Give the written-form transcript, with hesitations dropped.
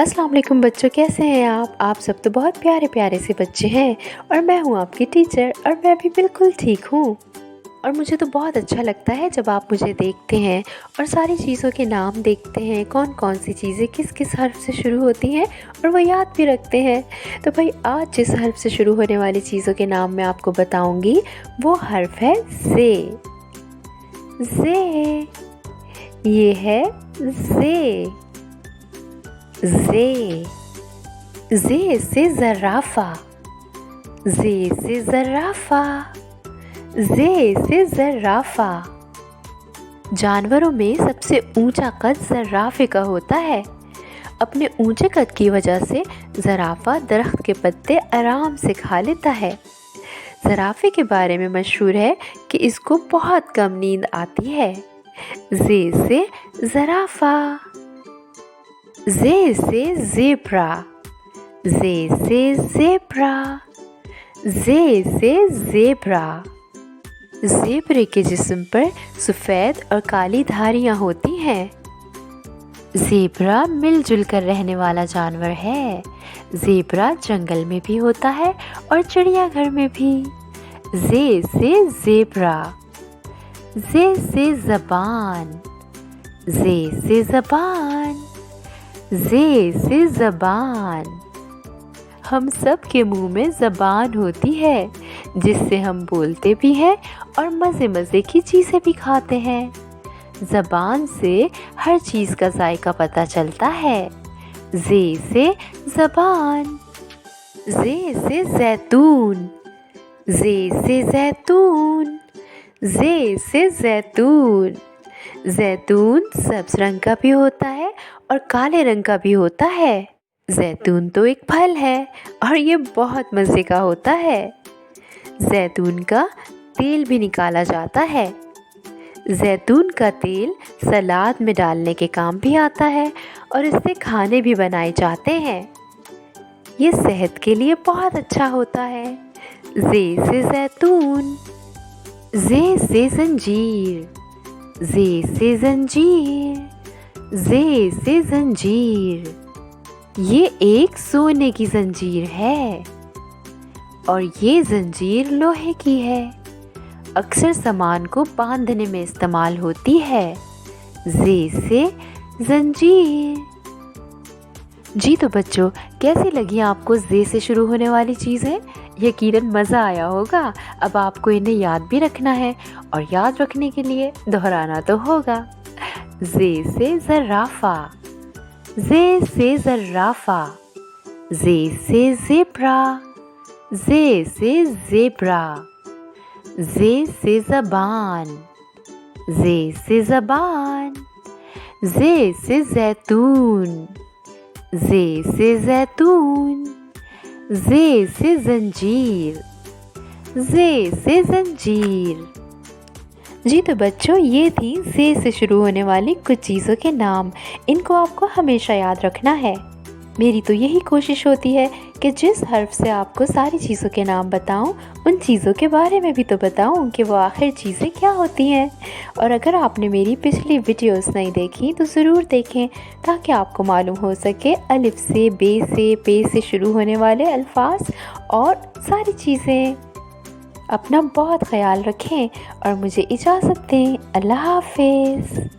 अस्सलाम वालेकुम बच्चों, कैसे हैं आप सब तो बहुत प्यारे प्यारे से बच्चे हैं। और मैं हूँ आपकी टीचर और मैं भी बिल्कुल ठीक हूँ। और मुझे तो बहुत अच्छा लगता है जब आप मुझे देखते हैं और सारी चीज़ों के नाम देखते हैं, कौन कौन सी चीज़ें किस किस हर्फ से शुरू होती हैं और वो याद भी रखते हैं। तो भाई आज जिस हर्फ से शुरू होने वाली चीज़ों के नाम मैं आपको बताऊँगी वो हर्फ है ज़े। ये है ज़े। ज़े से ज़राफ़ा। ज़े से ज़राफ़ा। ज़े से ज़राफ़ा। जानवरों में सबसे ऊंचा कद ज़राफ़े का होता है। अपने ऊंचे कद की वजह से ज़राफ़ा दरख्त के पत्ते आराम से खा लेता है। ज़राफ़े के बारे में मशहूर है कि इसको बहुत कम नींद आती है। ज़े से ज़राफ़ा। ज़े से ज़ेब्रा। ज़े से ज़ेब्रा। ज़े से ज़ेब्रा। ज़ेब्रे के जिस्म पर सफ़ेद और काली धारियाँ होती हैं। ज़ेब्रा मिलजुल कर रहने वाला जानवर है। ज़ेब्रा जंगल में भी होता है और चिड़ियाघर में भी। ज़े से ज़ेब्रा। ज़े से ज़बान। ज़े से ज़बान। ज़े से ज़बान। हम सब के मुंह में ज़बान होती है जिससे हम बोलते भी हैं और मज़े मज़े की चीज़ें भी खाते हैं। ज़बान से हर चीज़ का जायका पता चलता है। ज़े से ज़बान। ज़े से ज़ैतून। ज़े से ज़ैतून। ज़े से ज़ैतून। ज़ैतून सब्ज़ रंग का भी होता है और काले रंग का भी होता है। ज़ैतून तो एक फल है और ये बहुत मज़े का होता है। ज़ैतून का तेल भी निकाला जाता है। ज़ैतून का तेल सलाद में डालने के काम भी आता है और इससे खाने भी बनाए जाते हैं। ये सेहत के लिए बहुत अच्छा होता है। ज़े से ज़ैतून। ज़े से ज़ंजीर। ज़े से ज़ंजीर। ज़े से ज़ंजीर। ये एक सोने की ज़ंजीर है और ये ज़ंजीर लोहे की है। अक्सर सामान को बांधने में इस्तेमाल होती है। ज़े से ज़ंजीर। जी तो बच्चों, कैसी लगी आपको ज़े से शुरू होने वाली चीज़ें? यकीनन मज़ा आया होगा। अब आपको इन्हें याद भी रखना है और याद रखने के लिए दोहराना तो होगा। ज़े से ज़राफ़ा। ज़े से ज़राफ़ा। ज़े से ज़ेब्रा। ज़े से ज़ेब्रा। ज़े से ज़बान। ज़े से ज़बान। ज़े से ज़ैतून। ज़े से ज़ैतून। ज़े से ज़ंजीर। ज़े से ज़ंजीर। जी तो बच्चों, ये थी ज़े से शुरू होने वाली कुछ चीज़ों के नाम। इनको आपको हमेशा याद रखना है। मेरी तो यही कोशिश होती है कि जिस हर्फ से आपको सारी चीज़ों के नाम बताऊं, उन चीज़ों के बारे में भी तो बताऊं कि वो आखिर चीज़ें क्या होती हैं। और अगर आपने मेरी पिछली वीडियोस नहीं देखी तो ज़रूर देखें ताकि आपको मालूम हो सके अलिफ से, बे से, पे से शुरू होने वाले अल्फाज और सारी चीज़ें। अपना बहुत ख्याल रखें और मुझे इजाज़त दें। अल्लाह हाफ़िज़।